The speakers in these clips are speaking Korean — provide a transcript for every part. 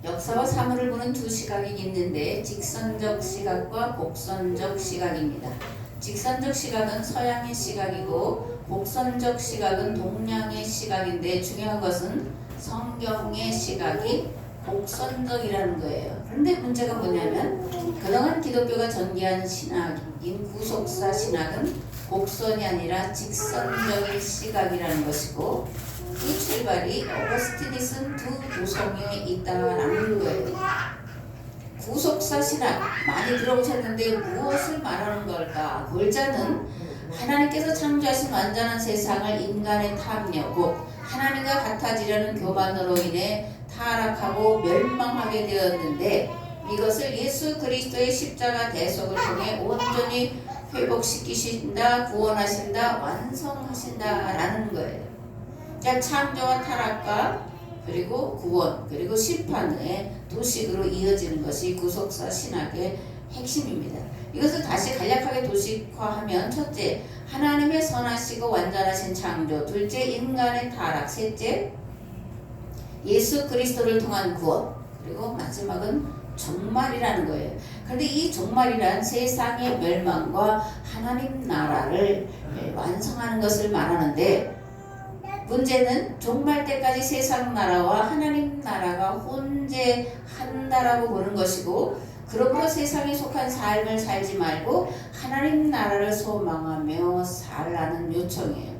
역사와 사물을 보는 두 시각이 있는데 직선적 시각과 곡선적 시각입니다. 직선적 시각은 서양의 시각이고 곡선적 시각은 동양의 시각인데 중요한 것은 성경의 시각이 곡선적이라는 거예요. 그런데 문제가 뭐냐면 그동안 기독교가 전개한 신학인 구속사 신학은 곡선이 아니라 직선적인 시각이라는 것이고 그 출발이 어거스틴이 쓴 두 도성에 있다라는 거예요. 구속사 신학 많이 들어보셨는데 무엇을 말하는 걸까? 골자는 하나님께서 창조하신 완전한 세상을 인간의 탐욕, 곧 하나님과 같아지려는 교만으로 인해 타락하고 멸망하게 되었는데 이것을 예수 그리스도의 십자가 대속을 통해 온전히 회복시키신다, 구원하신다, 완성하신다라는 거예요. 그러니까 창조와 타락과 그리고 구원 그리고 심판의 두 식으로 이어지는 것이 구속사 신학의 핵심입니다. 이것을 다시 간략하게 도식화하면 첫째, 하나님의 선하시고 완전하신 창조, 둘째, 인간의 타락, 셋째, 예수 그리스도를 통한 구원, 그리고 마지막은 종말이라는 거예요. 그런데 이 종말이란 세상의 멸망과 하나님 나라를 완성하는 것을 말하는데 문제는 종말 때까지 세상 나라와 하나님 나라가 혼재한다라고 보는 것이고 그러므로 세상에 속한 삶을 살지 말고 하나님 나라를 소망하며 살라는 요청이에요.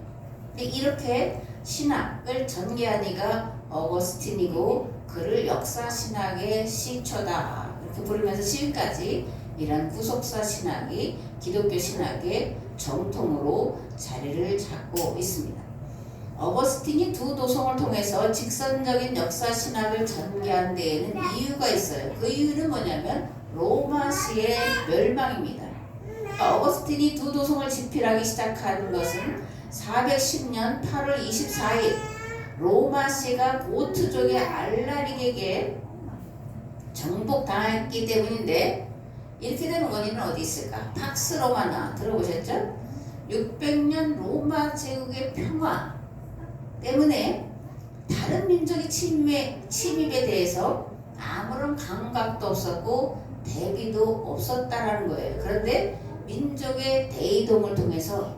근데 이렇게 신학을 전개한 이가 어거스틴이고 그를 역사신학의 시초다 이렇게 부르면서 지금까지 이런 구속사 신학이 기독교 신학의 정통으로 자리를 잡고 있습니다. 어거스틴이 두 도성을 통해서 직선적인 역사신학을 전개한 데에는 이유가 있어요. 그 이유는 뭐냐면 로마시의 멸망입니다. 어거스틴이 두 도성을 집필하기 시작한 것은 410년 8월 24일 로마시가 고트족의 알라릭에게 정복당했기 때문인데 이렇게 된 원인은 어디 있을까? 팍스 로마나 들어보셨죠? 600년 로마 제국의 평화 때문에 다른 민족의 침입에 대해서 아무런 감각도 없었고 대비도 없었다라는 거예요. 그런데 민족의 대이동을 통해서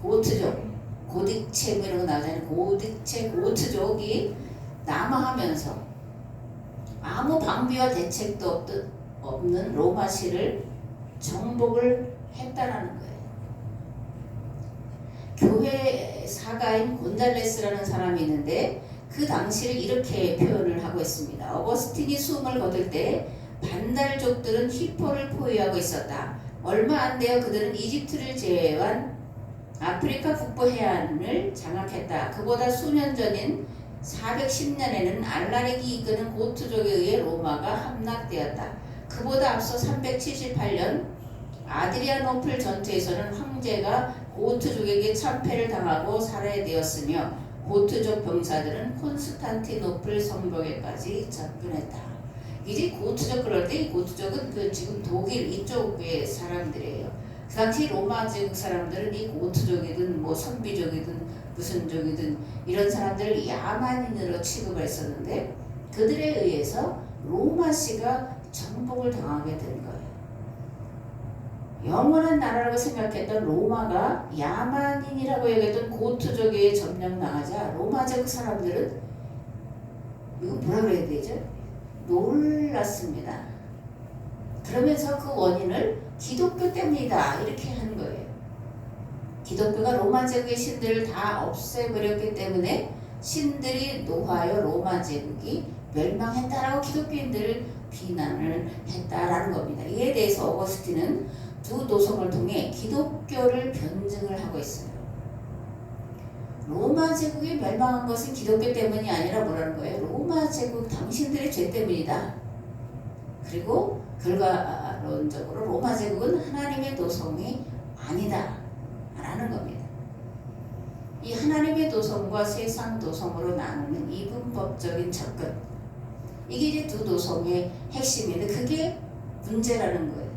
고트족, 고딕체 이런 거 나오잖아요. 고트족이 남하하면서 아무 방비와 대책도 없는 로마시를 정복을 했다라는 거예요. 교회 사가인 곤잘레스라는 사람이 있는데 그 당시를 이렇게 표현을 하고 있습니다. 어거스틴이 숨을 거둘 때 반달족들은 휘포를 포위하고 있었다. 얼마 안 되어 그들은 이집트를 제외한 아프리카 북부 해안을 장악했다. 그보다 수년 전인 410년에는 알라릭이 이끄는 고트족에 의해 로마가 함락되었다. 그보다 앞서 378년 아드리아노플 전투에서는 황제가 고트족에게 참패를 당하고 살해되었으며 고트족 병사들은 콘스탄티노플 성벽에까지 접근했다. 이제 고트족 그럴 때 이 고트족은 그 지금 독일 이쪽의 사람들이에요. 그 당시 로마 제국 사람들은 이 고트족이든 뭐 선비족이든 무슨 족이든 이런 사람들을 야만인으로 취급을 했었는데 그들에 의해서 로마시가 정복을 당하게 된 거예요. 영원한 나라라고 생각했던 로마가 야만인이라고 여겼던 고트족에 점령당하자 로마 제국 사람들은 이거 뭐라 그래야 되죠? 놀랐습니다. 그러면서 그 원인을 기독교 때문이다 이렇게 하는 거예요. 기독교가 로마 제국의 신들을 다 없애버렸기 때문에 신들이 노하여 로마 제국이 멸망했다라고 기독교인들을 비난을 했다라는 겁니다. 이에 대해서 어거스틴은 두 도성을 통해 기독교를 변증을 하고 있어요. 로마 제국이 멸망한 것은 기독교 때문이 아니라 뭐라는 거예요? 로마 제국 당신들의 죄 때문이다. 그리고 결과론적으로 로마 제국은 하나님의 도성이 아니다 라는 겁니다. 이 하나님의 도성과 세상 도성으로 나누는 이분법적인 접근, 이게 이제 두 도성의 핵심인데 그게 문제라는 거예요.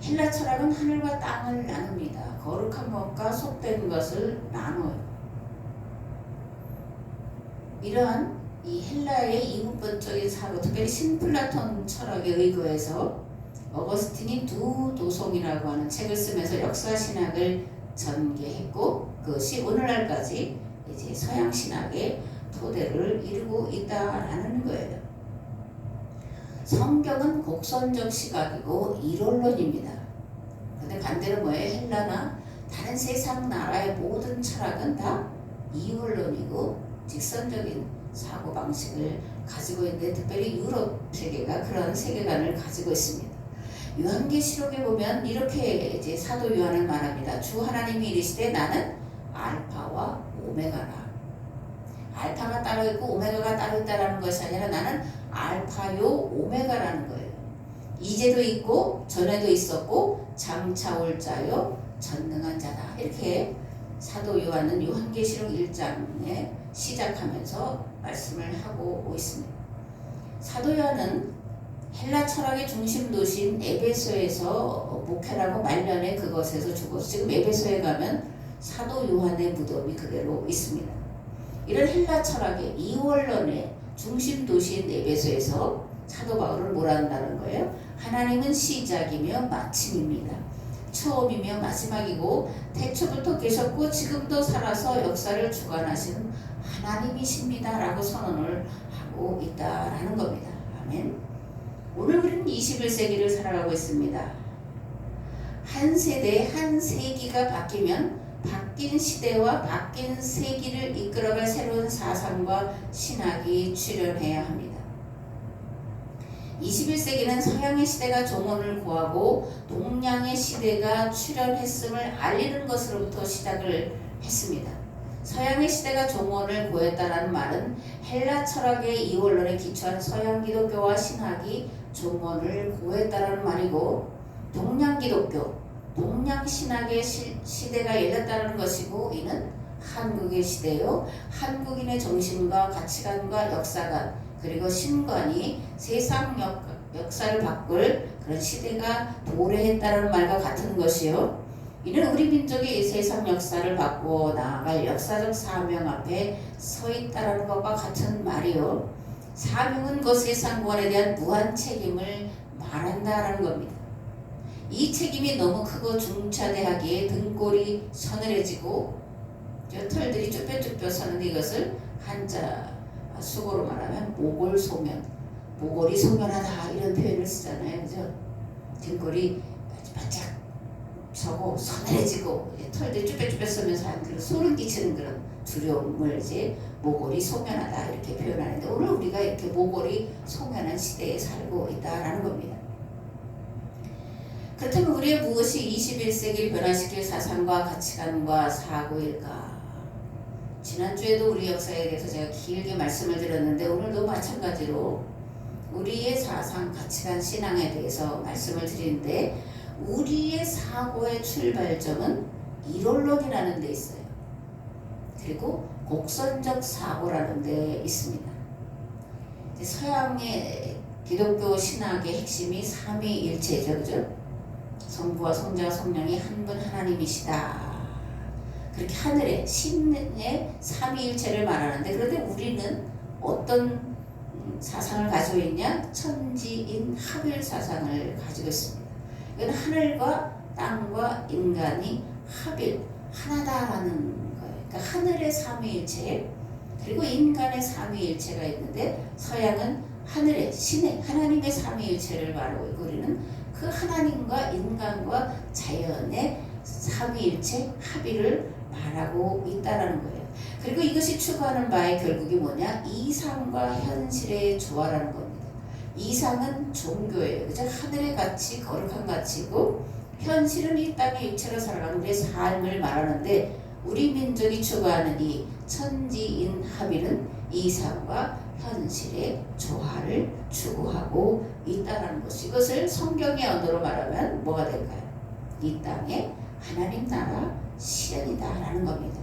헬라 철학은 하늘과 땅을 나눕니다. 거룩한 것과 속된 것을 나눠요. 이러한 이 헬라의 이분법적인 사고, 특별히 신플라톤 철학에 의거해서 어거스틴이 두 도송이라고 하는 책을 쓰면서 역사 신학을 전개했고, 그것이 오늘날까지 이제 서양 신학의 토대를 이루고 있다라는 거예요. 성경은 곡선적 시각이고 이론론입니다. 근데 반대로 뭐예요? 헬라나 다른 세상 나라의 모든 철학은 다 이론론이고 직선적인 사고방식을 가지고 있는데, 특별히 유럽 세계가 그런 세계관을 가지고 있습니다. 요한계시록에 보면 이렇게 이제 사도 요한은 말합니다. 주 하나님이 이르시되 나는 알파와 오메가라. 알파가 따로 있고 오메가가 따로 있다라는 것이 아니라 나는 알파요 오메가라는 거예요. 이제도 있고 전에도 있었고 장차 올 자요 전능한 자다. 이렇게 사도 요한은 요한계시록 1장에 시작하면서 말씀을 하고 있습니다. 사도 요한은 헬라 철학의 중심 도시인 에베소에서 목회라고 말년에 그것에서 죽었어. 지금 에베소에 가면 사도 요한의 무덤이 그대로 있습니다. 이런 헬라 철학의 이원론의 중심 도시인 에베소에서 사도 바울을 뭐라 한다는 거예요? 하나님은 시작이며 마침입니다. 처음이며 마지막이고 태초부터 계셨고 지금도 살아서 역사를 주관하시는 하나님이십니다 라고 선언을 하고 있다라는 겁니다. 아멘. 오늘 우리는 21세기를 살아가고 있습니다. 한 세대, 한 세기가 바뀌면 바뀐 시대와 바뀐 세기를 이끌어갈 새로운 사상과 신학이 출현해야 합니다. 21세기는 서양의 시대가 종언을 구하고 동양의 시대가 출현했음을 알리는 것으로부터 시작을 했습니다. 서양의 시대가 종언을 구했다는 말은 헬라 철학의 이원론에 기초한 서양 기독교와 신학이 종언을 구했다는 말이고, 동양 기독교, 동양 신학의 시대가 열렸다는 것이고, 이는 한국의 시대요. 한국인의 정신과 가치관과 역사관 그리고 신관이 세상 역사를 바꿀 그런 시대가 도래했다는 말과 같은 것이요. 이는 우리 민족이 세상 역사를 바꾸어 나아갈 역사적 사명 앞에 서 있다는 것과 같은 말이요. 사명은 그 세상 구원에 대한 무한 책임을 말한다라는 겁니다. 이 책임이 너무 크고 중차대하기에 등골이 서늘해지고 털들이 쭈뼛쭈뼛 서는데, 이것을 한자 수고로 말하면 모골소면, 모골이 소면하다 이런 표현을 쓰잖아요. 그죠? 등골이 바짝 서고 서늘해지고 털들이 쭈뼛쭈뼛 서면서 한 그런 소름 끼치는 그런 두려움을 이제 모골이 소면하다 이렇게 표현하는데, 오늘 우리가 이렇게 모골이 소면한 시대에 살고 있다라는 겁니다. 그렇다면 우리의 무엇이 21세기를 변화시킬 사상과 가치관과 사고일까? 지난주에도 우리 역사에 대해서 제가 길게 말씀을 드렸는데, 오늘도 마찬가지로 우리의 사상, 가치관, 신앙에 대해서 말씀을 드리는데, 우리의 사고의 출발점은 이론론이라는 데 있어요. 그리고 곡선적 사고라는 데 있습니다. 서양의 기독교 신학의 핵심이 삼위일체죠. 그죠? 성부와 성자와 성령이 한 분 하나님이시다. 그렇게 하늘에 신의 삼위일체를 말하는데, 그런데 우리는 어떤 사상을 가지고 있냐? 천지인 합일 사상을 가지고 있습니다. 이건 하늘과 땅과 인간이 합일, 하나다라는 거예요. 그러니까 하늘의 삼위일체 그리고 인간의 삼위일체가 있는데, 서양은 하늘의 신의 하나님의 삼위일체를 말하고 있고, 우리는 그 하나님과 인간과 자연의 삼위일체 합의를 말하고 있다라는 거예요. 그리고 이것이 추구하는 바의 결국이 뭐냐? 이상과 현실의 조화라는 겁니다. 이상은 종교예요. 그죠? 하늘의 가치, 거룩한 가치고, 현실은 이 땅의 육체로 살아가는 우리의 삶을 말하는데, 우리 민족이 추구하는 이 천지인 합의는 이상과 현실의 조화를 추구하고 있다는 것이, 이것을 성경의 언어로 말하면 뭐가 될까요? 이 땅에 하나님 나라 실현이다라는 겁니다.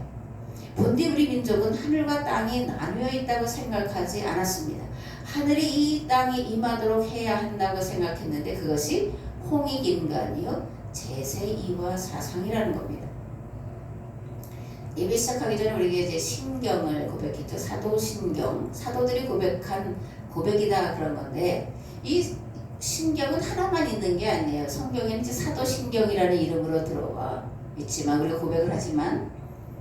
본디 우리 민족은 하늘과 땅이 나뉘어 있다고 생각하지 않았습니다. 하늘이 이 땅에 임하도록 해야 한다고 생각했는데, 그것이 홍익인간이요 제세이와 사상이라는 겁니다. 예배 시작하기 전에 우리가 이제 신경을 고백했죠. 사도신경. 사도들이 고백한 고백이다 그런 건데 이 신경은 하나만 있는 게 아니에요. 성경에는 이제 사도신경이라는 이름으로 들어와 있지만 우리가 고백을 하지만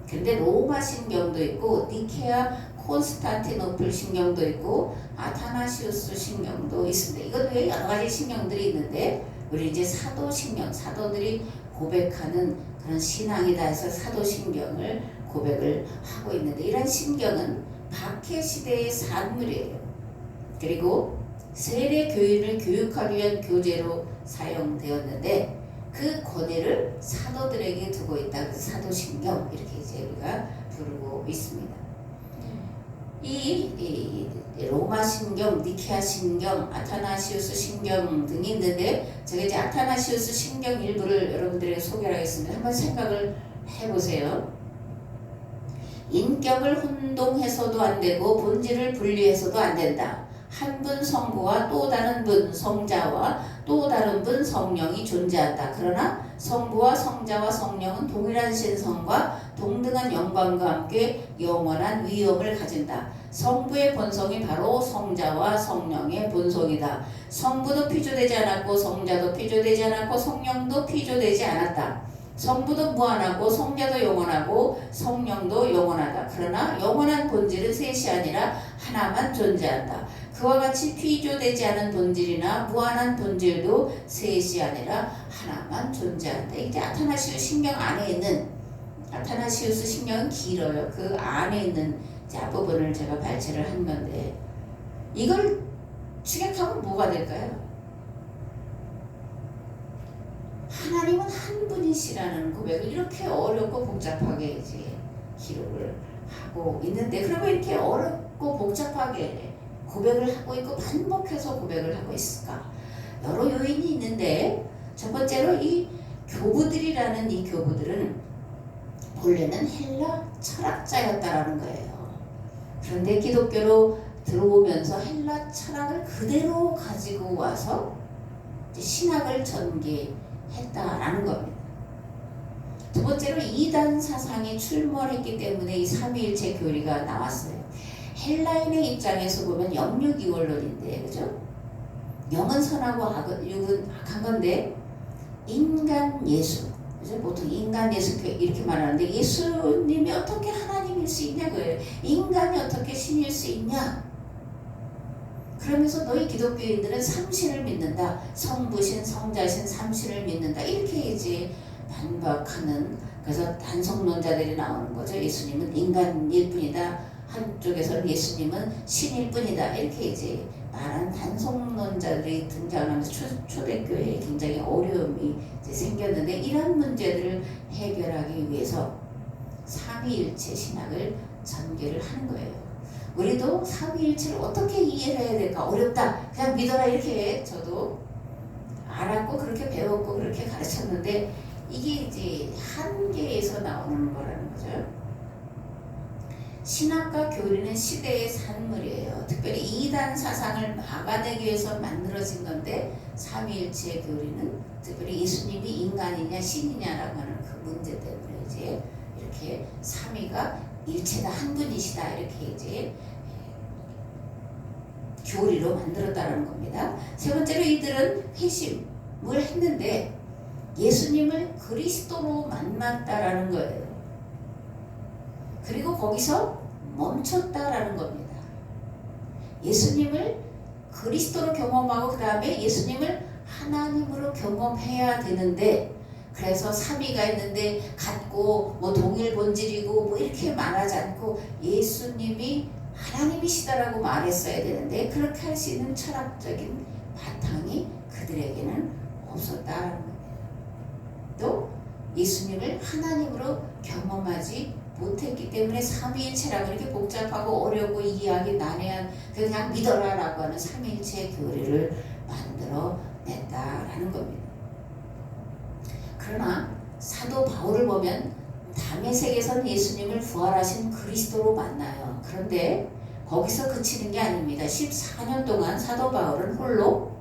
근데 로마 신경도 있고 니케아 콘스탄티노플 신경도 있고 아타나시우스 신경도 있습니다. 이것 외에 여러 가지 신경들이 있는데 우리 이제 사도신경, 사도들이 고백하는 그런 신앙이다 해서 사도신경을 고백을 하고 있는데 이런 신경은 박해시대의 산물이에요. 그리고 세례 교인을 교육하기 위한 교재로 사용되었는데 그 권위를 사도들에게 두고 있다. 그래서 사도신경 이렇게 이제 우리가 부르고 있습니다. 이 로마 신경, 니케아 신경, 아타나시우스 신경 등이 있는데 제가 이제 아타나시우스 신경 일부를 여러분들에게 소개를 하겠습니다. 한번 생각을 해보세요. 인격을 혼동해서도 안 되고 본질을 분리해서도 안 된다. 한 분 성부와 또 다른 분 성자와 또 다른 분 성령이 존재한다. 그러나 성부와 성자와 성령은 동일한 신성과 동등한 영광과 함께 영원한 위엄을 가진다. 성부의 본성이 바로 성자와 성령의 본성이다. 성부도 피조되지 않았고 성자도 피조되지 않았고 성령도 피조되지 않았다. 성부도 무한하고 성자도 영원하고 성령도 영원하다. 그러나 영원한 본질은 셋이 아니라 하나만 존재한다. 그와 같이 피조되지 않은 본질이나 무한한 본질도 셋이 아니라 하나만 존재한다. 이제 아타나시우스 신경 안에 있는 아타나시우스 신경은 길어요. 그 안에 있는 앞부분을 제가 발췌를 한 건데 이걸 축약하면 뭐가 될까요? 하나님은 한 분이시라는 고백을 이렇게 어렵고 복잡하게 이제 기록을 하고 있는데 그러면 이렇게 어렵고 복잡하게 고백을 하고 있고 반복해서 고백을 하고 있을까? 여러 요인이 있는데 첫 번째로 이 교부들이라는 이 교부들은 본래는 헬라 철학자였다라는 거예요. 그런데 기독교로 들어오면서 헬라 철학을 그대로 가지고 와서 신학을 전개했다라는 겁니다. 두 번째로 이단 사상이 출몰했기 때문에 이 삼위일체 교리가 나왔어요. 헬라인의 입장에서 보면 영육이원론인데, 그죠? 영은 선하고 육은 악한 건데 인간 예수, 그죠? 보통 인간 예수 이렇게 말하는데 예수님이 어떻게 하나님일 수 있냐 그래요. 인간이 어떻게 신일 수 있냐? 그러면서 너희 기독교인들은 삼신을 믿는다. 성부신, 성자신, 삼신을 믿는다. 이렇게 이제 반박하는, 그래서 단성론자들이 나오는 거죠. 예수님은 인간일 뿐이다. 한쪽에서는 예수님은 신일 뿐이다. 이렇게 이제 말하는 단성론자들이 등장하면서 초대교회에 굉장히 어려움이 이제 생겼는데 이런 문제들을 해결하기 위해서 삼위일체 신학을 전개를 하는 거예요. 우리도 삼위일체를 어떻게 이해를 해야 될까? 어렵다. 그냥 믿어라 이렇게 저도 알았고 그렇게 배웠고 그렇게 가르쳤는데 이게 이제 한계에서 나오는 거라는 거죠. 신학과 교리는 시대의 산물이에요. 특별히 이단 사상을 막아내기 위해서 만들어진 건데 삼위일체 교리는 특별히 예수님이 인간이냐 신이냐라고 하는 그 문제 때문에 이제 이렇게 삼위가 일체다 한 분이시다 이렇게 이제 교리로 만들었다는 겁니다. 세 번째로 이들은 회심을 했는데 예수님을 그리스도로 만났다라는 거예요. 그리고 거기서 멈췄다라는 겁니다. 예수님을 그리스도로 경험하고 그 다음에 예수님을 하나님으로 경험해야 되는데 그래서 삼위가 있는데 같고 뭐 동일 본질이고 뭐 이렇게 말하지 않고 예수님이 하나님이시다라고 말했어야 되는데 그렇게 할 수 있는 철학적인 바탕이 그들에게는 없었다라는 겁니다. 또 예수님을 하나님으로 경험하지 못했기 때문에 삼위일체라고 이렇게 복잡하고 어렵고 이해하기 난해한 그냥 믿어라라고 하는 삼위일체 교리를 만들어냈다라는 겁니다. 그러나 사도 바울을 보면 다메섹에서는 예수님을 부활하신 그리스도로 만나요. 그런데 거기서 그치는 게 아닙니다. 14년 동안 사도 바울은 홀로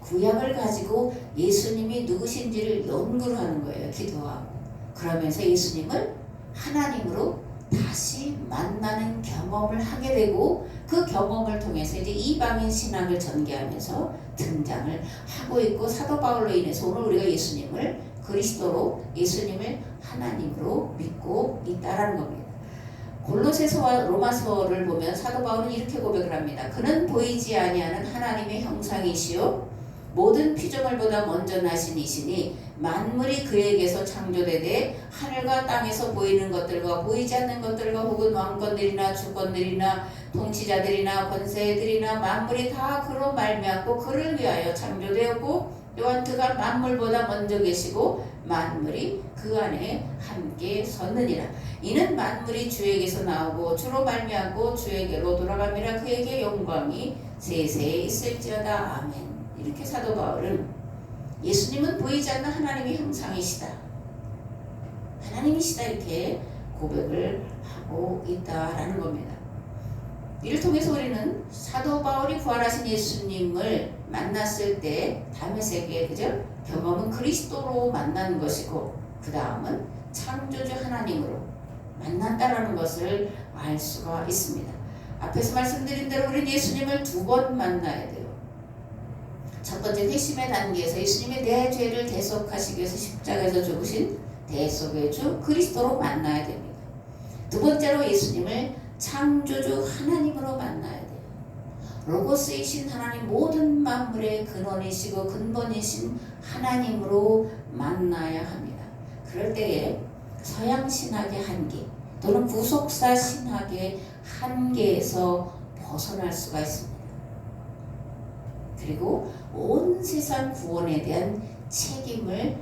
구약을 가지고 예수님이 누구신지를 연구를 하는 거예요. 기도하고. 그러면서 예수님을 하나님으로 다시 만나는 경험을 하게 되고 그 경험을 통해서 이제 이방인 신학을 전개하면서 등장을 하고 있고 사도 바울로 인해서 오늘 우리가 예수님을 그리스도로 예수님을 하나님으로 믿고 있다라는 겁니다. 골로새서와 로마서를 보면 사도 바울은 이렇게 고백을 합니다. 그는 보이지 아니하는 하나님의 형상이시요 모든 피조물보다 먼저 나신 이시니 만물이 그에게서 창조되되 하늘과 땅에서 보이는 것들과 보이지 않는 것들과 혹은 왕권들이나 주권들이나 통치자들이나 권세들이나 만물이 다 그로 말미암고 그를 위하여 창조되었고 또한 그가 만물보다 먼저 계시고 만물이 그 안에 함께 섰느니라. 이는 만물이 주에게서 나오고 주로 말미암고 주에게로 돌아감이라. 그에게 영광이 세세에 있을지어다. 아멘. 이렇게 사도 바울은 예수님은 보이지 않는 하나님의 형상이시다, 하나님이시다 이렇게 고백을 하고 있다라는 겁니다. 이를 통해서 우리는 사도 바울이 부활하신 예수님을 만났을 때 다메섹의 그죠? 경험은 그리스도로 만나는 것이고 그 다음은 창조주 하나님으로 만났다라는 것을 알 수가 있습니다. 앞에서 말씀드린 대로 우리는 예수님을 두 번 만나야 돼요. 첫 번째 회심의 단계에서 예수님이 내 죄를 대속하시기 위해서 십자가에서 죽으신 대속의 주 그리스도로 만나야 됩니다. 두 번째로 예수님을 창조주 하나님으로 만나야 돼요. 로고스이신 하나님, 모든 만물의 근원이시고 근본이신 하나님으로 만나야 합니다. 그럴 때에 서양신학의 한계 또는 구속사 신학의 한계에서 벗어날 수가 있습니다. 그리고 온 세상 구원에 대한 책임을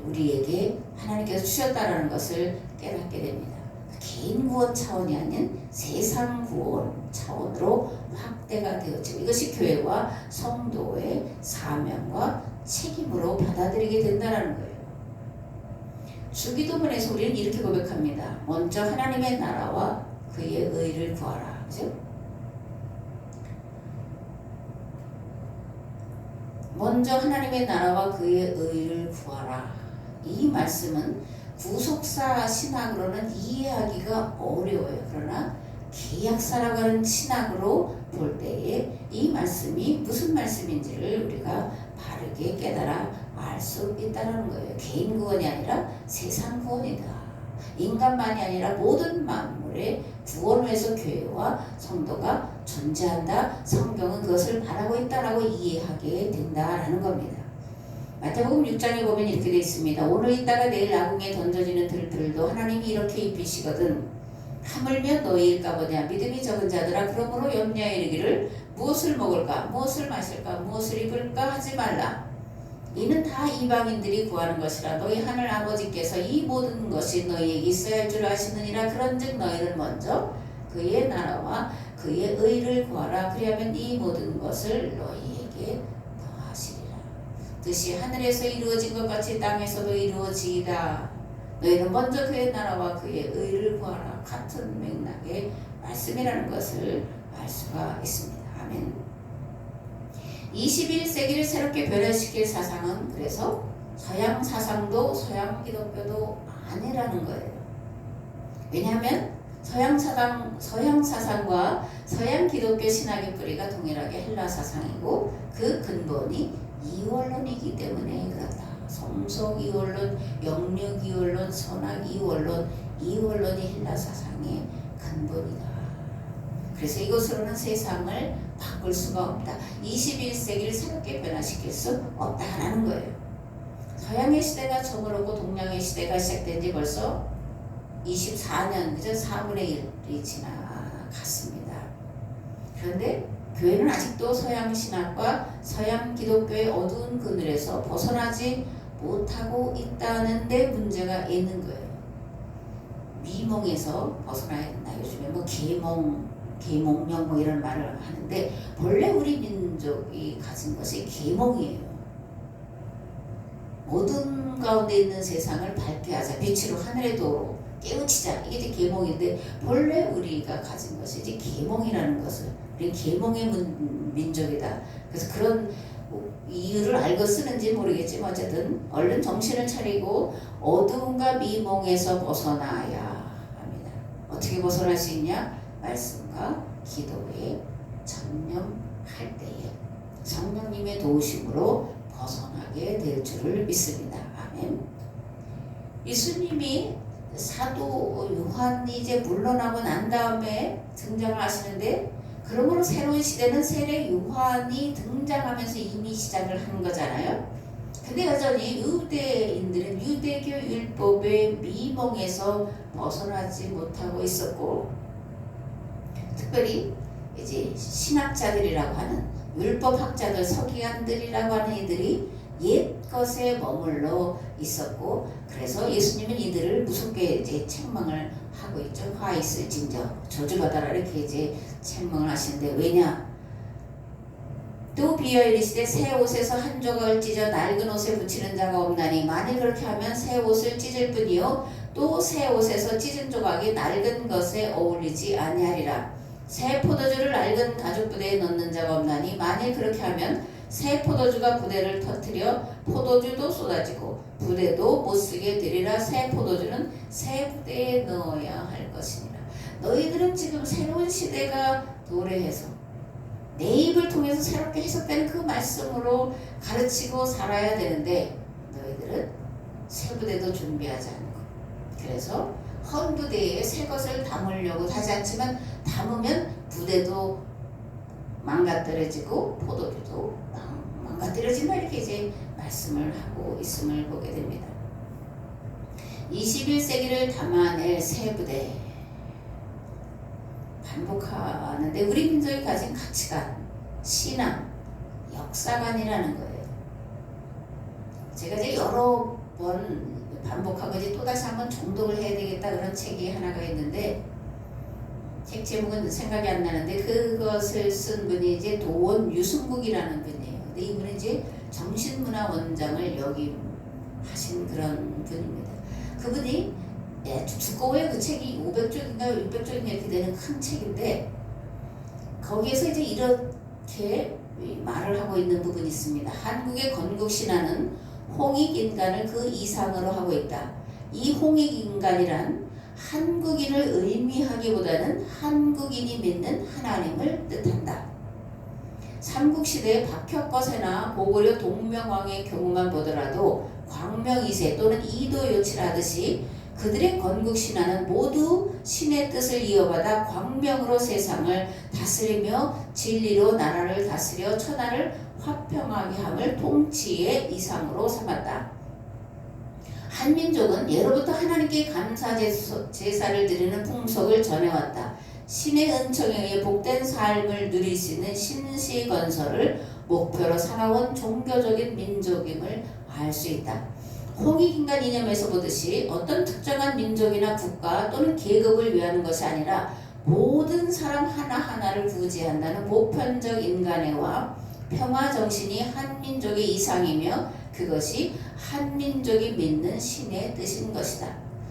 우리에게 하나님께서 주셨다는 것을 깨닫게 됩니다. 개인 구원 차원이 아닌 세상 구원 차원으로 확대가 되었죠. 이것이 교회와 성도의 사명과 책임으로 받아들이게 된다는 거예요. 주기도문에서 우리는 이렇게 고백합니다. 먼저 하나님의 나라와 그의 의를 구하라. 그죠? 먼저 하나님의 나라와 그의 의를 구하라. 이 말씀은 구속사 신학으로는 이해하기가 어려워요. 그러나 개약사라고 하는 신학으로 볼 때에 이 말씀이 무슨 말씀인지를 우리가 바르게 깨달아 알 수 있다는 거예요. 개인 구원이 아니라 세상 구원이다. 인간만이 아니라 모든 만물의 구원을 위해서 교회와 성도가 존재한다. 성경은 그것을 말하고 있다라고 이해하게 된다라는 겁니다. 마태복음 6장에 보면 이렇게 되어 있습니다. 오늘 있다가 내일 아궁에 던져지는 들들도 하나님이 이렇게 입히시거든 하물며 너희일까 보냐. 믿음이 적은 자들아, 그러므로 염려에 이르기를 무엇을 먹을까 무엇을 마실까 무엇을 입을까 하지 말라. 이는 다 이방인들이 구하는 것이라. 너희 하늘 아버지께서 이 모든 것이 너희에게 있어야 할 줄 아시느니라. 그런즉 너희는 먼저 그의 나라와 그의 의를 구하라. 그리하면 이 모든 것을 너희에게 더하시리라. 뜻이 하늘에서 이루어진 것 같이 땅에서도 이루어지이다. 너희는 먼저 그의 나라와 그의 의를 구하라. 같은 맥락의 말씀이라는 것을 알 수가 있습니다. 아멘. 21세기를 새롭게 변화시킬 사상은 그래서 서양 사상도 서양 기독교도 아니라는 거예요. 왜냐하면 서양 사상과 서양 기독교 신학의 뿌리가 동일하게 헬라 사상이고 그 근본이 이원론이기 때문에 그렇다. 성속 이원론, 영육 이원론, 선악 이원론, 이원론이 헬라 사상의 근본이다. 그래서 이것으로는 세상을 바꿀 수가 없다. 21세기를 새롭게 변화시킬 수 없다라는 거예요. 서양의 시대가 저물었고 동양의 시대가 시작된 지 벌써 24년, 그죠? 4분의 1이 지나갔습니다. 그런데 교회는 아직도 서양 신학과 서양 기독교의 어두운 그늘에서 벗어나지 못하고 있다는 데 문제가 있는 거예요. 미몽에서 벗어나야 된다. 요즘에 뭐 계몽령 뭐 이런 말을 하는데 본래 우리 민족이 가진 것이 계몽이에요. 모든 가운데 있는 세상을 밝게 하자. 빛으로 하늘의 도로 깨우치자. 이게 이제 계몽인데 본래 우리가 가진 것이 이제 계몽이라는 것을 우리 계몽의 민족이다. 그래서 그런 이유를 알고 쓰는지 모르겠지만 어쨌든 얼른 정신을 차리고 어두움과 미몽에서 벗어나야 합니다. 어떻게 벗어날 수 있냐? 말씀과 기도에 전념할 때에 성령님의 도우심으로 벗어나게 될 줄을 믿습니다. 아멘. 예수님이 사도 요한이 이제 물러나고 난 다음에 등장을 하시는데, 그러므로 새로운 시대는 세례 요한이 등장하면서 이미 시작을 한 거잖아요. 근데 여전히 유대인들은 유대교 율법의 미몽에서 벗어나지 못하고 있었고, 특별히 이제 신학자들이라고 하는 율법학자들, 서기관들이라고 하는 이들이 옛 것에 머물러 있었고, 그래서 예수님은 이들을 무섭게 이제 책망을 하고 있죠. 화 있을진저 저주받아라 이렇게 이제 책망을 하시는데, 왜냐? 또 비어 이르시되 새 옷에서 한 조각을 찢어 낡은 옷에 붙이는 자가 없나니, 만일 그렇게 하면 새 옷을 찢을 뿐이요 또 새 옷에서 찢은 조각이 낡은 것에 어울리지 아니하리라. 새 포도주를 낡은 가죽 부대에 넣는 자가 없나니, 만일 그렇게 하면 새 포도주가 부대를 터뜨려 포도주도 쏟아지고 부대도 못쓰게 되리라. 새 포도주는 새 부대에 넣어야 할 것이니라. 너희들은 지금 새로운 시대가 도래해서 내 입을 통해서 새롭게 해석되는 그 말씀으로 가르치고 살아야 되는데, 너희들은 새 부대도 준비하지 않고, 그래서 헌 부대에 새 것을 담으려고 하지 않지만, 담으면 부대도 망가뜨려지고 포도주도 망가뜨려진다, 이렇게 이제 말씀을 하고 있음을 보게 됩니다. 21세기를 담아낼 새 부대, 반복하는데 우리 민족이 가진 가치관, 신앙, 역사관이라는 거예요. 제가 이제 여러 번 반복하고 이제 또다시 한번 정독을 해야 되겠다 그런 책이 하나가 있는데, 책 제목은 생각이 안 나는데 그것을 쓴 분이 이제 도원 유승국이라는 분이에요. 근데 이분은 이제 정신문화 원장을 역임하신 그런 분입니다. 그분이 두꺼워요. 그 책이 500쪽인가 600쪽인가 이렇게 되는 큰 책인데, 거기에서 이제 이렇게 말을 하고 있는 부분이 있습니다. 한국의 건국신화는 홍익인간을 그 이상으로 하고 있다. 이 홍익인간이란 한국인을 의미하기보다는 한국인이 믿는 하나님을 뜻한다. 삼국시대의 박혁거세나 고구려 동명왕의 경우만 보더라도 광명 2세 또는 이도요치라 하듯이 그들의 건국신화는 모두 신의 뜻을 이어받아 광명으로 세상을 다스리며 진리로 나라를 다스려 천하를 화평하게 함을 통치의 이상으로 삼았다. 한민족은 예로부터 하나님께 감사 제사를 드리는 풍속을 전해왔다. 신의 은총에 의해 복된 삶을 누릴 수 있는 신시건설을 목표로 살아온 종교적인 민족임을 알 수 있다. 홍익인간 이념에서 보듯이 어떤 특정한 민족이나 국가 또는 계급을 위하는 것이 아니라 모든 사람 하나하나를 구제한다는 보편적 인간애와 평화정신이 한민족의 이상이며, 그것이 한민족이 믿는 신의 뜻인 것이다.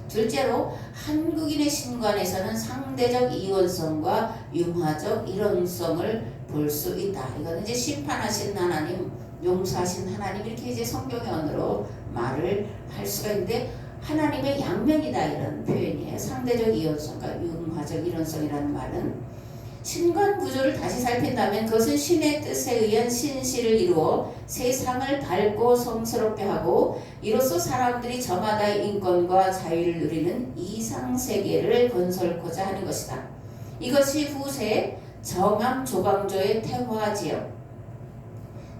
둘째로, 한국인의 신관에서는 상대적 이원성과 융화적 일원성을 볼 수 있다. 이거는 이제 심판하신 하나님, 용서하신 하나님, 이렇게 이제 성경의 언어로 말을 할 수가 있는데, 하나님의 양면이다 이런 표현이에요. 상대적 이원성과 융화적 일원성이라는 말은 신관 구조를 다시 살핀다면 그것은 신의 뜻에 의한 신시를 이루어 세상을 밝고 성스럽게 하고, 이로써 사람들이 저마다의 인권과 자유를 누리는 이상세계를 건설고자 하는 것이다. 이것이 후세 정암 조광조의 태화지역,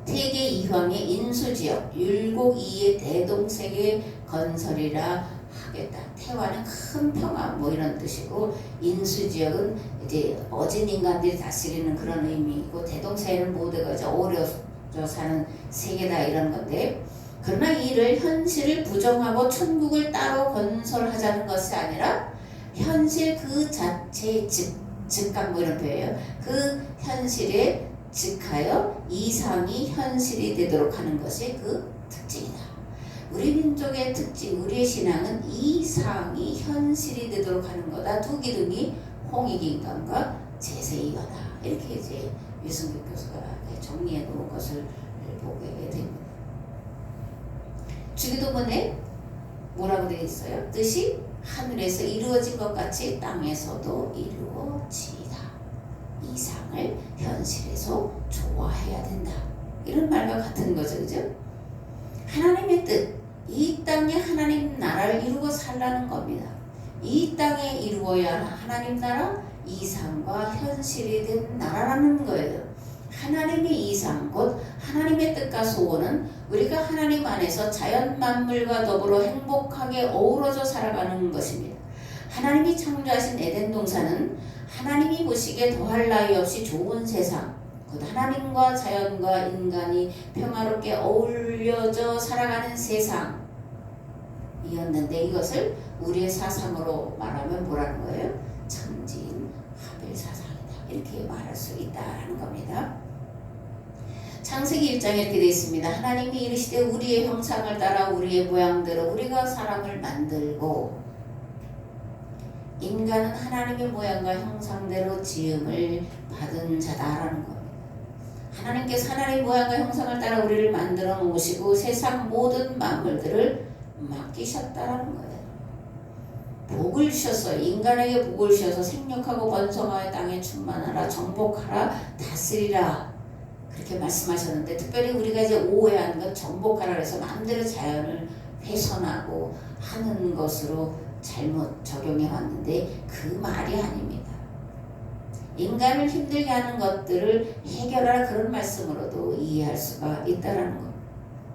태계 이황의 인수지역, 율곡 이의 대동세계 건설이라 하겠다. 태화는 큰 평화 뭐 이런 뜻이고, 인수지역은 이제 어진 인간들이 다스리는 그런 의미이고, 대동세계는 모두가 이제 어우러져 사는 세계다 이런 건데, 그러나 이를 현실을 부정하고 천국을 따로 건설하자는 것이 아니라 현실 그 자체의 즉각 뭐 이런 표현이에요. 그 현실에 즉하여 이상이 현실이 되도록 하는 것이 그 특징이다. 우리 민족의 특징, 우리의 신앙은 이상이 현실이 되도록 하는 거다. 두 기둥이 홍익인간과 제세이거다. 이렇게 이제 유승규 교수가 정리해 놓은 것을 보게 됩니다. 주기도문에 뭐라고 되어 있어요? 뜻이 하늘에서 이루어진 것 같이 땅에서도 이루어지이다. 이상을 현실에서 좋아해야 된다. 이런 말과 같은 거죠. 그죠? 하나님의 뜻, 이 땅에 하나님 나라를 이루고 살라는 겁니다. 이 땅에 이루어야 하는 하나님 나라, 이상과 현실이 된 나라라는 거예요. 하나님의 이상, 곧 하나님의 뜻과 소원은 우리가 하나님 안에서 자연 만물과 더불어 행복하게 어우러져 살아가는 것입니다. 하나님이 창조하신 에덴 동산은 하나님이 보시기에 더할 나위 없이 좋은 세상, 곧 하나님과 자연과 인간이 평화롭게 어울려져 살아가는 세상이었는데, 이것을 우리의 사상으로 말하면 뭐라는 거예요? 천지인 하벨 사상이다. 이렇게 말할 수 있다는 겁니다. 창세기 1장에 이렇게 되어 있습니다. 하나님이 이르시되 우리의 형상을 따라 우리의 모양대로 우리가 사람을 만들고, 인간은 하나님의 모양과 형상대로 지음을 받은 자다라는 겁니다. 하나님께서 하나님의 모양과 형상을 따라 우리를 만들어 놓으시고 세상 모든 만물들을 맡기셨다라는 거예요. 복을 주셔서, 인간에게 복을 주셔서 생육하고 번성하여 땅에 충만하라, 정복하라, 다스리라, 그렇게 말씀하셨는데, 특별히 우리가 이제 오해하는 건 정복하라 그래서 마음대로 자연을 훼손하고 하는 것으로 잘못 적용해 왔는데, 그 말이 아닙니다. 인간을 힘들게 하는 것들을 해결하라, 그런 말씀으로도 이해할 수가 있다는 것.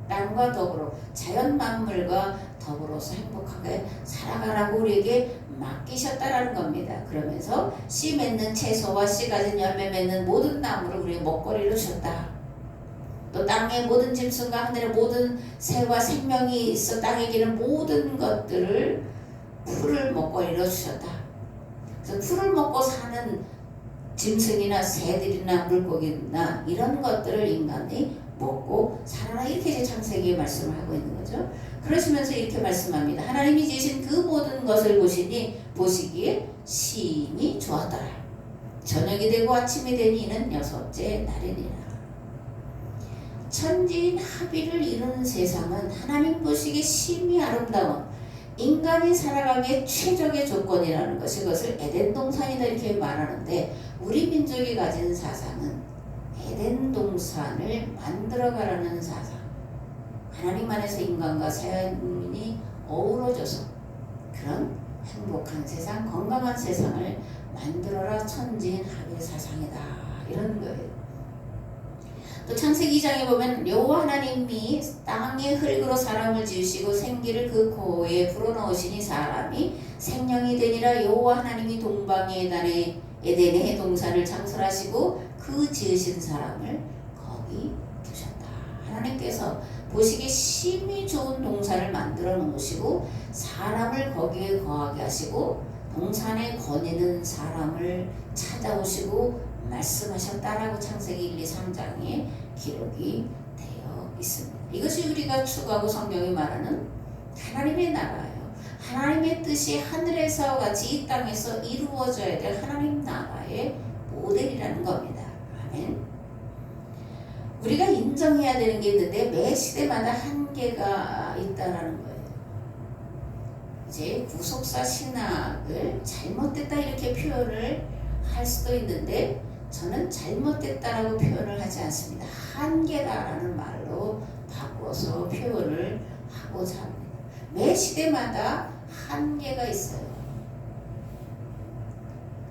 땅과 더불어 자연 만물과 더불어서 행복하게 살아가라고 우리에게 맡기셨다라는 겁니다. 그러면서 씨 맺는 채소와 씨 가진 열매 맺는 모든 나무를 우리의 먹거리로 주셨다. 또 땅의 모든 짐승과 하늘의 모든 새와 생명이 있어 땅에 기는 모든 것들을 풀을 먹거리로 주셨다. 그래서 풀을 먹고 사는 짐승이나 새들이나 물고기나 이런 것들을 인간이 먹고 살아라, 이렇게 이제 창세기에 말씀을 하고 있는 거죠. 그러시면서 이렇게 말씀합니다. 하나님이 지으신 그 모든 것을 보시기에 심히 좋았더라. 저녁이 되고 아침이 되니 이는 여섯째 날이니라. 천지인 합의를 이루는 세상은 하나님 보시기에 심히 아름다운 인간이 살아가기에 최적의 조건이라는 것이, 그것을 에덴 동산이다 이렇게 말하는데, 우리 민족이 가진 사상은 에덴 동산을 만들어가라는 사상, 하나님 안에서 인간과 자연이 어우러져서 그런 행복한 세상, 건강한 세상을 만들어라, 천지인 합의 사상이다, 이런 거예요. 또 창세기 2장에 보면 여호와 하나님이 땅의 흙으로 사람을 지으시고 생기를 그 코에 불어넣으시니 사람이 생명이 되니라. 여호와 하나님이 동방의 에덴의 동산을 창설하시고 그 지으신 사람을 거기 두셨다. 하나님께서 보시기에 심히 좋은 동산을 만들어 놓으시고 사람을 거기에 거하게 하시고 동산에 거니는 사람을 찾아오시고 말씀하셨다라고 창세기 1, 2, 3장에 기록이 되어 있습니다. 이것이 우리가 추구하고 성경이 말하는 하나님의 나라예요. 하나님의 뜻이 하늘에서 같이 이 땅에서 이루어져야 될 하나님 나라의 모델이라는 겁니다. 아멘. 우리가 인정해야 되는 게 있는데 매 시대마다 한계가 있다라는 거예요. 이제 구속사 신학을 잘못됐다 이렇게 표현을 할 수도 있는데, 저는 잘못됐다라고 표현을 하지 않습니다. 한계다라는 말로 바꿔서 표현을 하고자 합니다. 매 시대마다 한계가 있어요.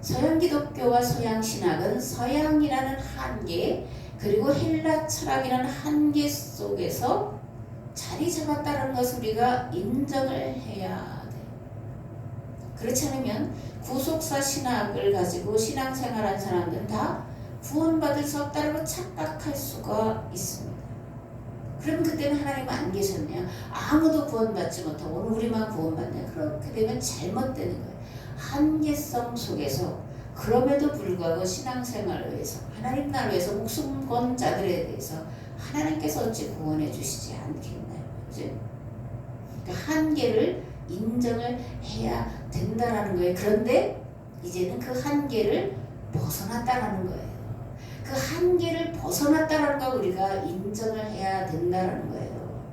서양 기독교와 서양 신학은 서양이라는 한계, 그리고 헬라 철학이라는 한계 속에서 자리 잡았다는 것을 우리가 인정을 해야 돼요. 그렇지 않으면 구속사 신학을 가지고 신앙생활한 사람들은 다 구원받을 수 없다고 착각할 수가 있습니다. 그럼 그때는 하나님 안 계셨냐? 아무도 구원받지 못하고 오늘 우리만 구원받냐? 그렇게 되면 잘못되는 거예요. 한계성 속에서 그럼에도 불구하고 신앙생활을 위해서, 하나님 나라를 위해서 목숨 건 자들에 대해서 하나님께서 어찌 구원해 주시지 않겠나요? 그죠? 그러니까 한계를 인정을 해야 된다라는 거예요. 그런데 이제는 그 한계를 벗어났다라는 거예요. 그 한계를 벗어났다라는 거 우리가 인정을 해야 된다라는 거예요.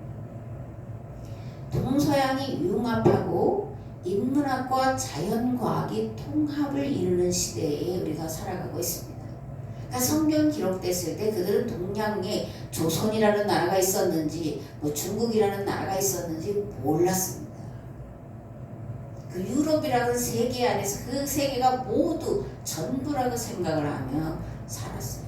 동서양이 융합하고 인문학과 자연과학이 통합을 이루는 시대에 우리가 살아가고 있습니다. 그러니까 성경 기록됐을 때 그들은 동양에 조선이라는 나라가 있었는지 뭐 중국이라는 나라가 있었는지 몰랐습니다. 그 유럽이라는 세계 안에서 그 세계가 모두 전부라고 생각을 하며 살았어요.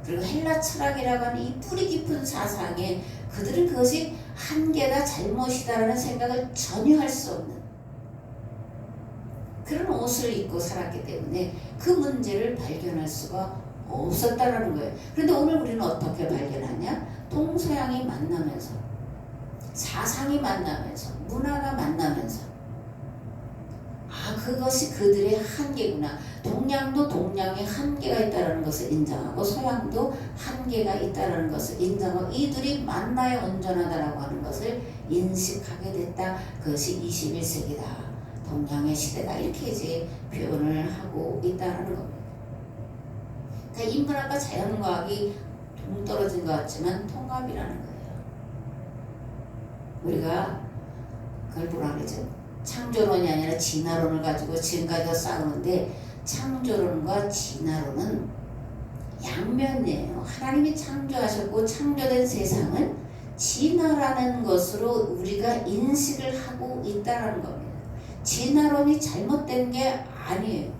그리고 헬라 철학이라고 하는 이 뿌리 깊은 사상에 그들은 그것이 한계다 잘못이다라는 생각을 전혀 할 수 없는 그런 옷을 입고 살았기 때문에 그 문제를 발견할 수가 없었다라는 거예요. 그런데 오늘 우리는 어떻게 발견하냐? 동서양이 만나면서 사상이 만나면서 문화가 만나면서 그것이 그들의 한계구나. 동양도 동양의 한계가 있다는 것을 인정하고 서양도 한계가 있다는 것을 인정하고 이들이 만나야 온전하다라고 하는 것을 인식하게 됐다. 그것이 21세기다. 동양의 시대다. 이렇게 이제 표현을 하고 있다는 겁니다. 그러니까 인문학과 자연과학이 동떨어진 것 같지만 통합이라는 거예요. 우리가 그걸 뭐라 그러죠? 창조론이 아니라 진화론을 가지고 지금까지 싸우는데 창조론과 진화론은 양면이에요. 하나님이 창조하셨고 창조된 세상은 진화라는 것으로 우리가 인식을 하고 있다는 겁니다. 진화론이 잘못된 게 아니에요.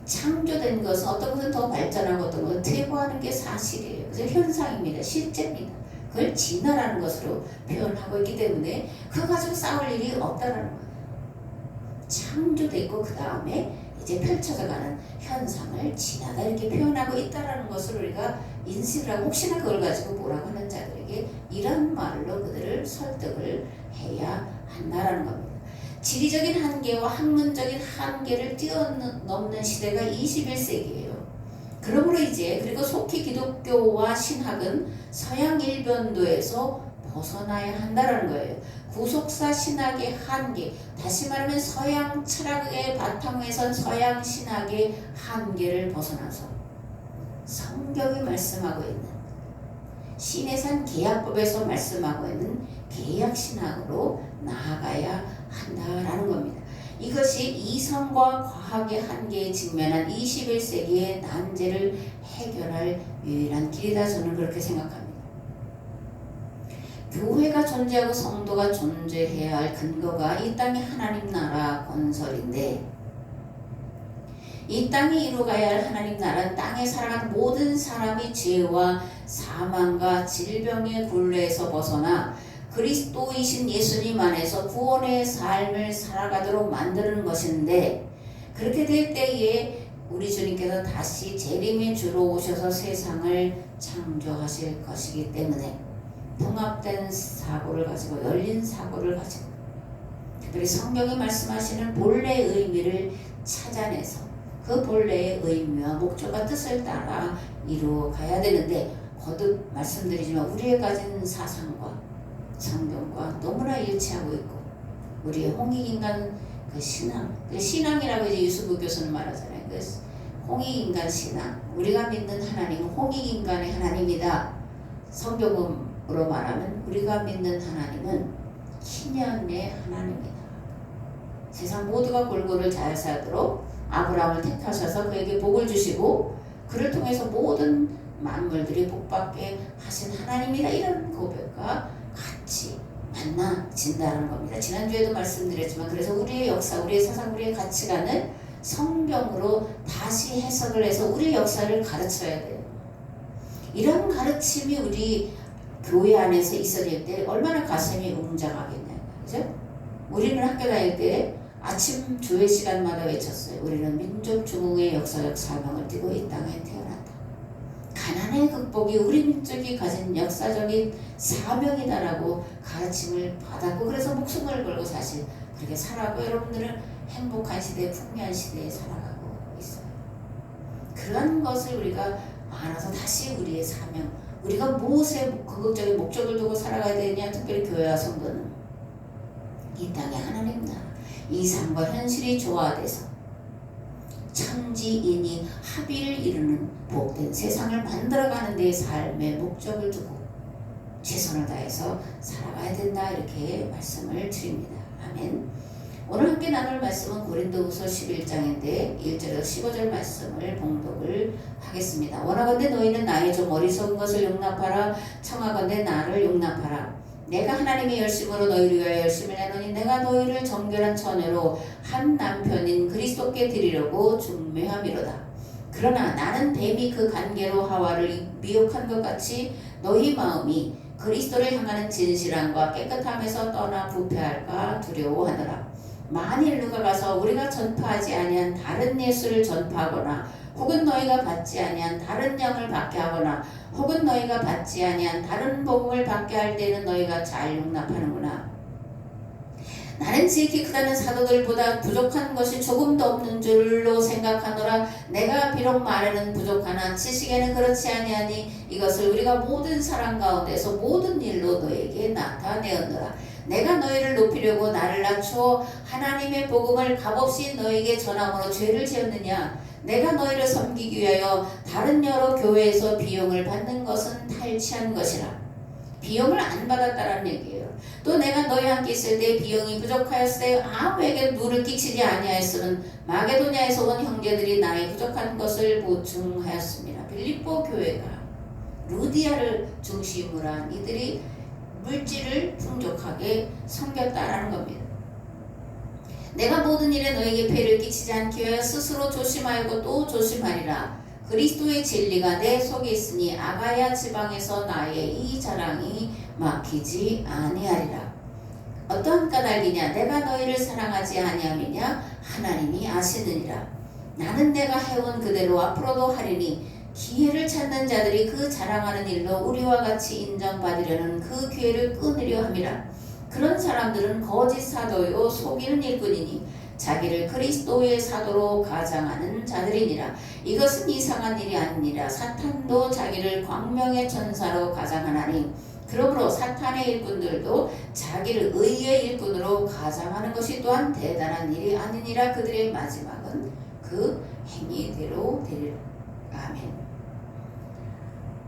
창조된 것은 어떤 것은 더 발전하고 어떤 것은 퇴보하는 게 사실이에요. 그래서 현상입니다. 실제입니다. 그걸 진화라는 것으로 표현하고 있기 때문에 그거 가지고 싸울 일이 없다는 거예요. 창조되고 그 다음에 이제 펼쳐져가는 현상을 진화다 이렇게 표현하고 있다는 것을 우리가 인식을 하고 혹시나 그걸 가지고 뭐라고 하는 자들에게 이런 말로 그들을 설득을 해야 한다는 겁니다. 지리적인 한계와 학문적인 한계를 뛰어넘는 시대가 21세기예요. 그러므로 이제 그리고 속히 기독교와 신학은 서양 일변도에서 벗어나야 한다는 거예요. 구속사 신학의 한계, 다시 말하면 서양 철학의 바탕에 선 서양 신학의 한계를 벗어나서 성경이 말씀하고 있는 신해산 계약법에서 말씀하고 있는 계약신학으로 나아가야 한다라는 겁니다. 이것이 이성과 과학의 한계에 직면한 21세기의 난제를 해결할 유일한 길이다. 저는 그렇게 생각합니다. 교회가 존재하고 성도가 존재해야 할 근거가 이 땅의 하나님 나라 건설인데 이 땅이 이루어가야 할 하나님 나라는 땅에 살아가는 모든 사람이 죄와 사망과 질병의 굴레에서 벗어나 그리스도이신 예수님 안에서 구원의 삶을 살아가도록 만드는 것인데 그렇게 될 때에 우리 주님께서 다시 재림의 주로 오셔서 세상을 창조하실 것이기 때문에 통합된 사고를 가지고 열린 사고를 가지고 특별히 성경이 말씀하시는 본래의 의미를 찾아내서 그 본래의 의미와 목적과 뜻을 따라 이루어 가야 되는데 거듭 말씀드리지만 우리의 가진 사상과 성경과 너무나 일치하고 있고 우리의 홍익인간 그 신앙, 그 신앙이라고 이제 유수부 교수는 말하잖아요. 그 홍익인간 신앙, 우리가 믿는 하나님은 홍익인간의 하나님이다. 성경으로 말하면 우리가 믿는 하나님은 희년의 하나님이다. 세상 모두가 골고루 잘 살도록 아브라함을 택하셔서 그에게 복을 주시고 그를 통해서 모든 만물들이 복받게 하신 하나님이다. 이런 고백과 같이 만나진다는 겁니다. 지난주에도 말씀드렸지만 그래서 우리의 역사, 우리의 사상, 우리의 가치관을 성경으로 다시 해석을 해서 우리의 역사를 가르쳐야 돼요. 이런 가르침이 우리 교회 안에서 있어질 때 얼마나 가슴이 웅장하겠냐요. 그죠? 우리는 학교 다닐 때 아침 조회 시간마다 외쳤어요. 우리는 민족 중흥의 역사적 사명을 띠고 이 땅에 태어났다. 가난의 극복이 우리 민족이 가진 역사적인 사명이다라고 가르침을 받았고 그래서 목숨을 걸고 사실 그렇게 살아가고 여러분들은 행복한 시대, 풍요한 시대에 살아가고 있어요. 그런 것을 우리가 알아서 다시 우리의 사명, 우리가 무엇에 궁극적인 목적을 두고 살아가야 되느냐, 특별히 교회와 성도는 이 땅의 하나님 나라, 이 삶과 현실이 조화돼서 천지인이 합의를 이루는 복된 세상을 만들어가는 데에 삶의 목적을 두고 최선을 다해서 살아가야 된다 이렇게 말씀을 드립니다. 아멘. 오늘 함께 나눌 말씀은 고린도후서 11장인데 1절에서 15절 말씀을 봉독을 하겠습니다. 원하건대 너희는 나의 좀 어리석은 것을 용납하라. 청하건대 나를 용납하라. 내가 하나님의 열심으로 너희를 위하여 열심을 내노니 내가 너희를 정결한 처녀로 한 남편인 그리스도께 드리려고 중매함이로다. 그러나 나는 뱀이 그 관계로 하와를 미혹한 것 같이 너희 마음이 그리스도를 향하는 진실함과 깨끗함에서 떠나 부패할까 두려워하더라. 만일 누가 가서 우리가 전파하지 아니한 다른 예수를 전파하거나 혹은 너희가 받지 아니한 다른 영을 받게 하거나 혹은 너희가 받지 아니한 다른 복음을 받게 할 때는 너희가 잘 용납하는구나. 나는 지극히 크다는 사도들보다 부족한 것이 조금도 없는 줄로 생각하노라. 내가 비록 말에는 부족하나 지식에는 그렇지 아니하니 이것을 우리가 모든 사람 가운데서 모든 일로 너에게 나타내었노라. 내가 너희를 높이려고 나를 낮추어 하나님의 복음을 값없이 너에게 전함으로 죄를 지었느냐. 내가 너희를 섬기기 위하여 다른 여러 교회에서 비용을 받는 것은 탈취한 것이라. 비용을 안 받았다라는 얘기예요. 또 내가 너희와 함께 있을 때 비용이 부족하였을 때 아무에게 누를 끼치지 아니하였으면 마게도냐에서 온 형제들이 나의 부족한 것을 보충하였습니다. 빌립보 교회가 루디아를 중심으로 한 이들이 물질을 풍족하게 섬겼다라는 겁니다. 내가 모든 일에 너에게 폐를 끼치지 않기 위하여 스스로 조심하였고 또 조심하리라. 그리스도의 진리가 내 속에 있으니 아가야 지방에서 나의 이 자랑이 막히지 아니하리라. 어떠한 까닭이냐? 내가 너희를 사랑하지 아니함이냐? 하나님이 아시느니라. 나는 내가 해온 그대로 앞으로도 하리니 기회를 찾는 자들이 그 자랑하는 일로 우리와 같이 인정받으려는 그 기회를 끊으려 함이라. 그런 사람들은 거짓 사도요 속이는 일꾼이니 자기를 그리스도의 사도로 가장하는 자들이니라. 이것은 이상한 일이 아니니라. 사탄도 자기를 광명의 천사로 가장하나니 그러므로 사탄의 일꾼들도 자기를 의의 일꾼으로 가장하는 것이 또한 대단한 일이 아니니라. 그들의 마지막은 그 행위대로 되리라. 아멘.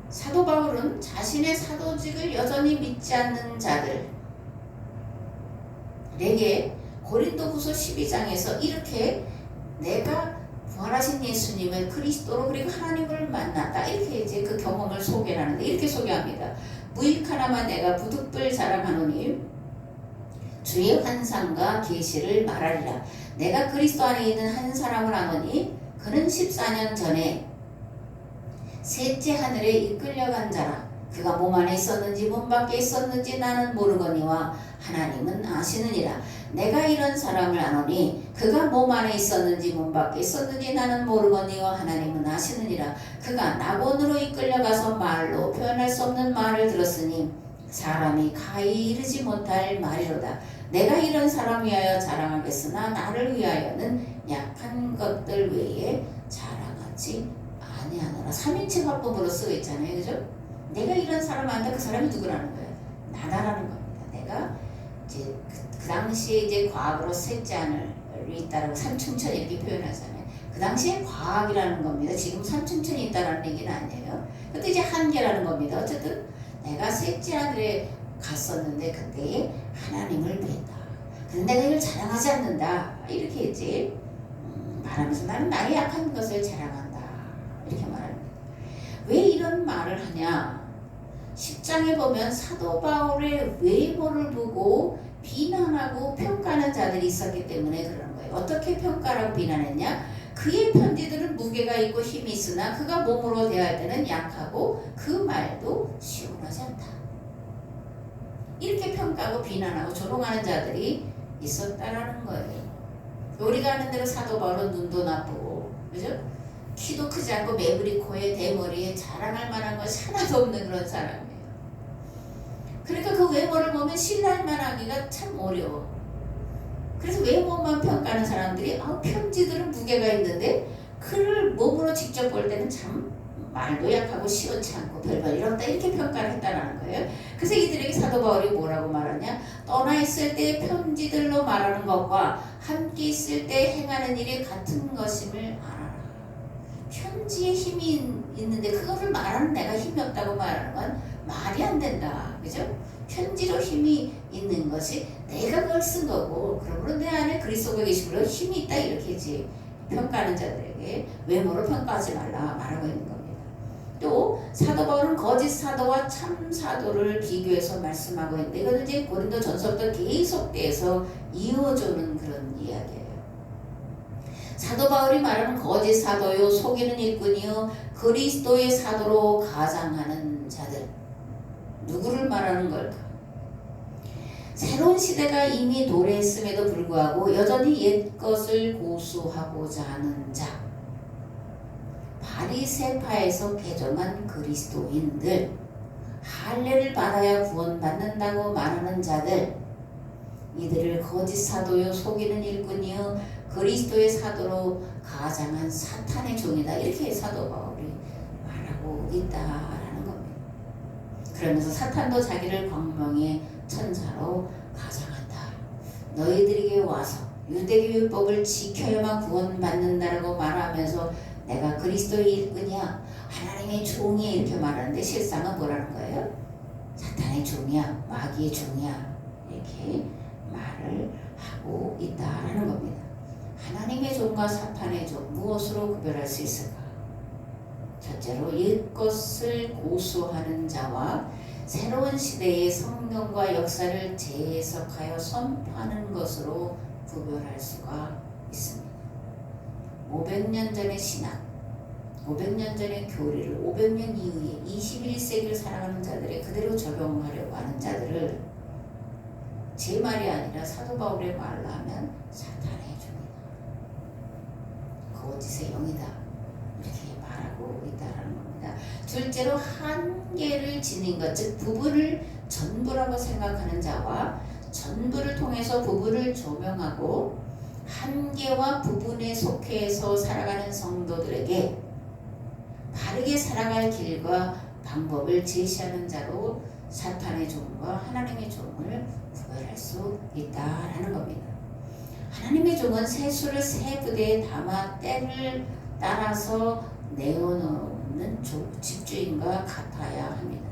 사도 바울은 자신의 사도직을 여전히 믿지 않는 자들에게 고린도후서 12장에서 이렇게 내가 부활하신 예수님을 그리스도로 그리고 하나님을 만났다 이렇게 이제 그 경험을 소개하는데 이렇게 소개합니다. 무익 하나만 내가 부득불 자랑하노니 주의 환상과 계시를 말하리라. 내가 그리스도 안에 있는 한 사람을 아노니 그는 14년 전에 셋째 하늘에 이끌려간 자라. 그가 몸 안에 있었는지 몸 밖에 있었는지 나는 모르거니와 하나님은 아시느니라. 내가 이런 사람을 아노니 그가 몸 안에 있었는지 몸 밖에 있었는지 나는 모르거니와 하나님은 아시느니라. 그가 낙원으로 이끌려가서 말로 표현할 수 없는 말을 들었으니 사람이 가히 이르지 못할 말이로다. 내가 이런 사람 위하여 자랑하겠으나 나를 위하여는 약한 것들 외에 자랑하지 아니하노라. 3인칭 화법으로 쓰고 있잖아요. 그죠? 내가 이런 사람한테 그 사람이 누구라는 거예요? 나다라는 겁니다. 내가 이제 그 당시에 이제 과학으로 셋째 하늘이 있다라고 삼층천 이렇게 표현하잖아요. 그 당시에 과학이라는 겁니다. 지금 삼층천이 있다라는 얘기는 아니에요. 근데 이제 한계라는 겁니다. 어쨌든 내가 셋째 하늘에 갔었는데 그때 하나님을 뵀다. 근데 내가 이걸 자랑하지 않는다. 이렇게 이제 말하면서 나는 나의 약한 것을 자랑한다. 이렇게 말합니다. 왜 이런 말을 하냐? 10장에 보면 사도 바울의 외모를 보고 비난하고 평가하는 자들이 있었기 때문에 그런 거예요. 어떻게 평가라고 비난했냐? 그의 편지들은 무게가 있고 힘이 있으나 그가 몸으로 대할 때는 약하고 그 말도 시원하지 않다. 이렇게 평가하고 비난하고 조롱하는 자들이 있었다라는 거예요. 우리가 아는 대로 사도 바울은 눈도 나쁘고, 그죠? 키도 크지 않고 매부리 코에 대머리에 자랑할 만한 것이 하나도 없는 그런 사람이에요. 그러니까 그 외모를 보면 신뢰할 만하기가 참 어려워. 그래서 외모만 평가하는 사람들이 편지들은 무게가 있는데 그를 몸으로 직접 볼 때는 참 말도 약하고 시원치 않고 별별 이렇다 이렇게 평가를 했다는 거예요. 그래서 이들에게 사도 바울이 뭐라고 말하냐? 떠나 있을 때 편지들로 말하는 것과 함께 있을 때 행하는 일이 같은 것임을 알아라. 편지에 힘이 있는데 그거를 말하는 내가 힘이 없다고 말하는 건 말이 말이 안 된다. 그죠? 편지로 힘이 있는 것이 내가 그걸 쓴 거고, 그러므로 내 안에 그리스도가 계시므로 힘이 있다, 이렇게 이제 평가하는 자들에게 외모로 평가하지 말라 말하고 있는 겁니다. 또 사도 바울은 거짓 사도와 참 사도를 비교해서 말씀하고 있는데, 이거는 이제 고린도 전서부터 계속돼서 이어주는 그런 이야기예요. 사도 바울이 말하는 거짓 사도요, 속이는 일꾼이요, 그리스도의 사도로 가장하는 자들, 누구를 말하는 걸까? 새로운 시대가 이미 도래했음에도 불구하고 여전히 옛 것을 고수하고자 하는 자, 바리새파에서 개종한 그리스도인들, 할례를 받아야 구원받는다고 말하는 자들, 이들을 거짓 사도요, 속이는 일꾼이요, 그리스도의 사도로 가장한 사탄의 종이다, 이렇게 사도 바울이 말하고 있다라는 겁니다. 그러면서 사탄도 자기를 광명의 천사로 가장한다. 너희들에게 와서 유대교 율법을 지켜야만 구원받는다라고 말하면서 내가 그리스도의 일꾼이야, 하나님의 종이야, 이렇게 말하는데 실상은 뭐라는 거예요? 사탄의 종이야, 마귀의 종이야, 이렇게 말을 하고 있다라는 겁니다. 하나님의 종과 사탄의 종, 무엇으로 구별할 수 있을까? 첫째로 옛것을 고수하는 자와 새로운 시대의 성경과 역사를 재해석하여 선포하는 것으로 구별할 수가 있습니다. 500년 전의 신학, 500년 전의 교리를 500년 이후에 21세기를 살아가는 자들에 그대로 적용하려고 하는 자들을 제 말이 아니라 사도 바울의 말로 하면 사탄의 종이다, 거짓의 영이다, 이렇게 말하고 있다는 겁니다. 둘째로 한계를 지닌 것, 즉 부분을 전부라고 생각하는 자와 전부를 통해서 부분을 조명하고 한계와 부분에 속해서 살아가는 성도들에게 바르게 살아갈 길과 방법을 제시하는 자로 사탄의 종과 하나님의 종을 구별할 수 있다라는 겁니다. 하나님의 종은 세수를 세 부대에 담아 때를 따라서 내어놓는 집주인과 같아야 합니다.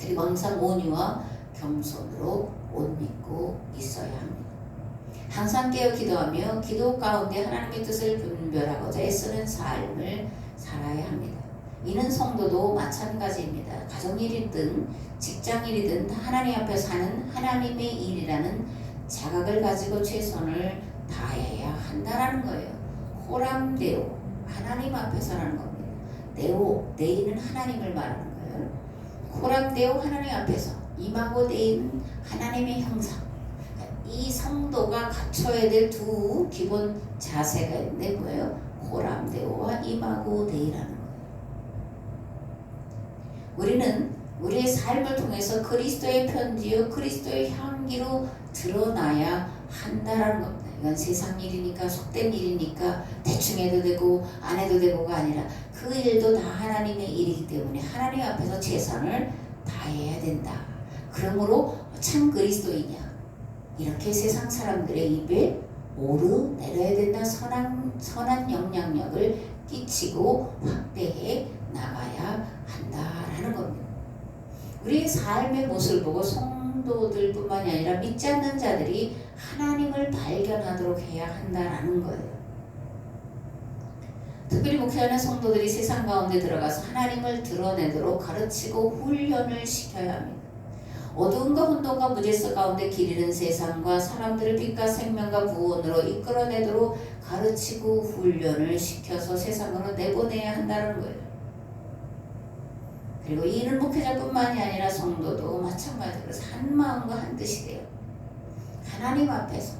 그리고 항상 온유와 겸손으로 옷 입고 있어야 합니다. 항상 깨어 기도하며 기도 가운데 하나님의 뜻을 분별하고자 애쓰는 삶을 살아야 합니다. 이는 성도도 마찬가지입니다. 가정일이든 직장일이든 하나님 앞에 사는 하나님의 일이라는 자각을 가지고 최선을 다해야 한다라는 거예요. 호람데오, 하나님 앞에서라는 겁니다. 네오, 네이는 하나님을 말하는 거예요. 호람데오, 하나님 앞에서. 이마고 데이는 하나님의 형상. 이 성도가 갖춰야 될 두 기본 자세가 있는데 뭐예요? 호람데오와 이마고 데이라는 거예요. 우리는 우리의 삶을 통해서 그리스도의 편지요, 그리스도의 향기로 드러나야 한다라는 겁니다. 이건 세상 일이니까, 속된 일이니까 대충 해도 되고 안 해도 되고가 아니라 그 일도 다 하나님의 일이기 때문에 하나님 앞에서 최선을 다해야 된다. 그러므로 참 그리스도이냐, 이렇게 세상 사람들의 입에 오르내려야 된다. 선한 영향력을 끼치고 확대해 나가야 한다라는 겁니다. 우리의 삶의 모습을 보고 성도들뿐만이 아니라 믿지 않는 자들이 하나님을 발견하도록 해야 한다라는 거예요. 특별히 목회하는 성도들이 세상 가운데 들어가서 하나님을 드러내도록 가르치고 훈련을 시켜야 합니다. 어두움과 혼돈과 무질서 가운데 길 잃은 세상과 사람들을 빛과 생명과 구원으로 이끌어내도록 가르치고 훈련을 시켜서 세상으로 내보내야 한다는 거예요. 그리고 이 일은 목회자뿐만이 아니라 성도도 마찬가지로 한 마음과 한 뜻이 돼요. 하나님 앞에서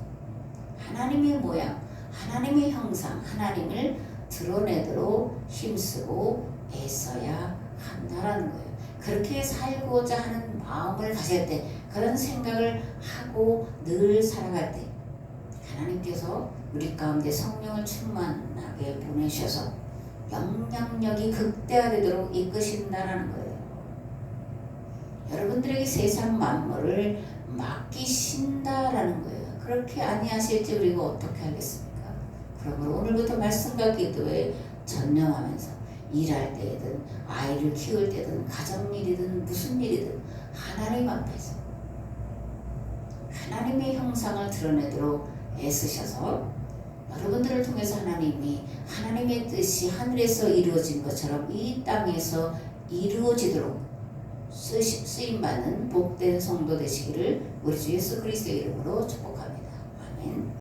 하나님의 모양, 하나님의 형상, 하나님을 드러내도록 힘쓰고 애써야 한다라는 거예요. 그렇게 살고자 하는 마음을 가질 때, 그런 생각을 하고 늘 살아갈 때 하나님께서 우리 가운데 성령을 충만하게 보내셔서 영향력이 극대화되도록 이끄신다라는 거예요. 여러분들에게 세상 만물을 맡기신다라는 거예요. 그렇게 아니하실지 우리가 어떻게 하겠습니까? 그러므로 오늘부터 말씀과 기도에 전념하면서 일할 때든 아이를 키울 때든 가정일이든 무슨 일이든 하나님 앞에서 하나님의 형상을 드러내도록 애쓰셔서 여러분들을 통해서 하나님이 하나님의 뜻이 하늘에서 이루어진 것처럼 이 땅에서 이루어지도록 쓰임받는 복된 성도 되시기를 우리 주 예수 그리스도의 이름으로 축복합니다. 아멘.